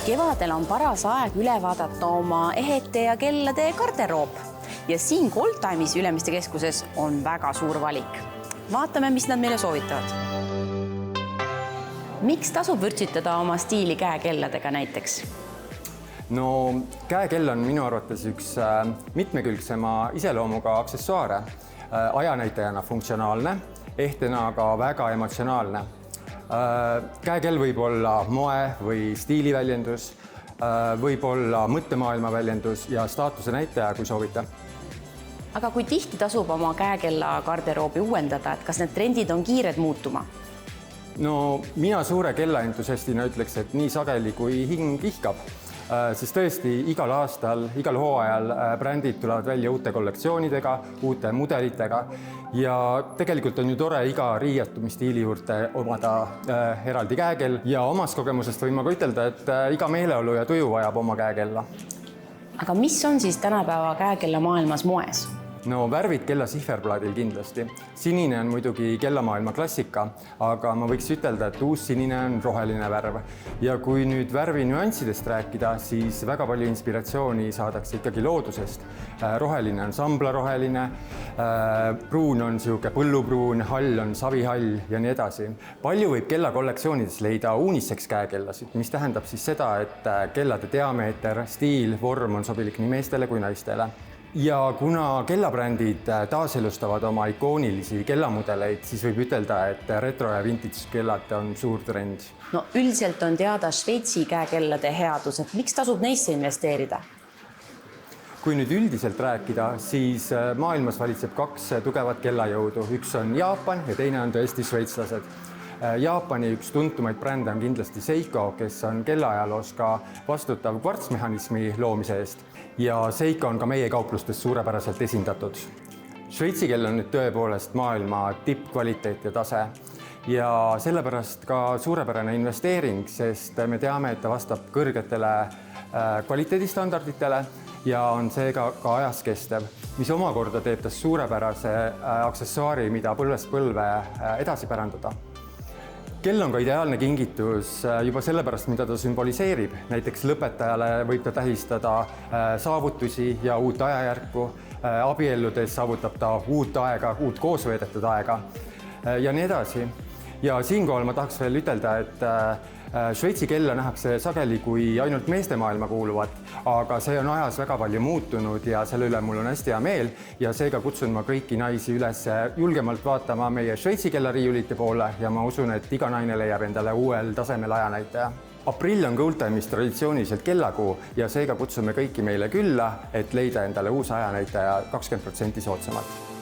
Kevadel on paras aeg üle vaadata oma ehete ja kellade garderoob. Ja siin Goldtime'is Ülemiste keskuses on väga suur valik. Vaatame, mis nad meile soovitavad. Miks tasub vürtsitada oma stiili käekelladega näiteks? No, käekell on minu arvates üks mitmekülgsema iseloomuga aksessuaare. Ajanäitajana funktsionaalne, ehtena aga väga emotsionaalne. Käekell võib olla moe või stiiliväljendus, võib olla mõttemaailma väljendus ja staatuse näitaja, kui soovite. Aga kui tihti tasub oma käekella garderoobi uuendada, et kas need trendid on kiired muutuma? No, mina suure kellaentusiastina ütleks, et nii sageli kui hing ihkab. Siis tõesti igal aastal, igal hooajal brändid tulevad välja uute kollektsioonidega, uute mudelitega ja tegelikult on ju tore iga riietumisstiili juurde omada eraldi käekell ja omast kogemusest võin ma ka ütelda, et iga meeleolu ja tuju vajab oma käekella. Aga mis on siis tänapäeva käekella maailmas moes? No, värvid kella sihverplaadil kindlasti. Sinine on muidugi kellamaailma klassika, aga ma võiks ütelda, et uus sinine on roheline värv. Ja kui nüüd värvi nüanssidest rääkida, siis väga palju inspiratsiooni saadakse ikkagi loodusest. Roheline on samblaroheline, pruun on sihuke põllupruun, hall on savihall ja nii edasi. Palju võib kella kollektsioonides leida unisex käekellasid, mis tähendab siis seda, et kellade diameeter, stiil, vorm on sobilik nii meestele kui naistele. Ja kuna kellabrändid taaselustavad oma ikoonilisi kellamudeleid, siis võib ütelda, et retro ja vintage kellad on suur trend. No, üldiselt on teada Šveitsi käekellade headus, et miks tasub neisse investeerida? Kui nüüd üldiselt rääkida, siis maailmas valitseb kaks tugevat kellajõudu. Üks on Jaapan ja teine on tõesti šveitslased. Jaapani üks tuntumaid brände on kindlasti Seiko, kes on kellaajaloos ka vastutav kvartsmehhanismi loomise eest. Ja Seiko on ka meie kauplustes suurepäraselt esindatud. Šveitsi kell on nüüd tõepoolest maailma tippkvaliteet ja tase. Ja sellepärast ka suurepärane investeering, sest me teame, et ta vastab kõrgetele kvaliteedistandarditele ja on seega ka ajas kestev, mis omakorda teeb tast suurepärase aksessuaari, mida põlvest põlve edasi pärandada. Kell on ka ideaalne kingitus juba sellepärast, mida ta sümboliseerib. Näiteks lõpetajale võib ta tähistada saavutusi ja uut ajajärku. Abielludes saavutab ta uut aega, uut koosveedetud aega ja nii edasi. Ja siinkohal ma tahaks veel ütelda, et Šveitsi kella nähakse sageli kui ainult meeste maailma kuuluvat, aga see on ajas väga palju muutunud ja selle üle mul on hästi hea meel ja seega kutsun ma kõiki naisi üles julgemalt vaatama meie Šveitsi kellariiulite poole ja ma usun, et iga naine leiab endale uuel tasemel ajanäitaja. Aprill on Goldtime'is traditsiooniliselt kellakuu ja seega kutsume kõiki meile külla, et leida endale uus ajanäitaja 20% soodsamalt.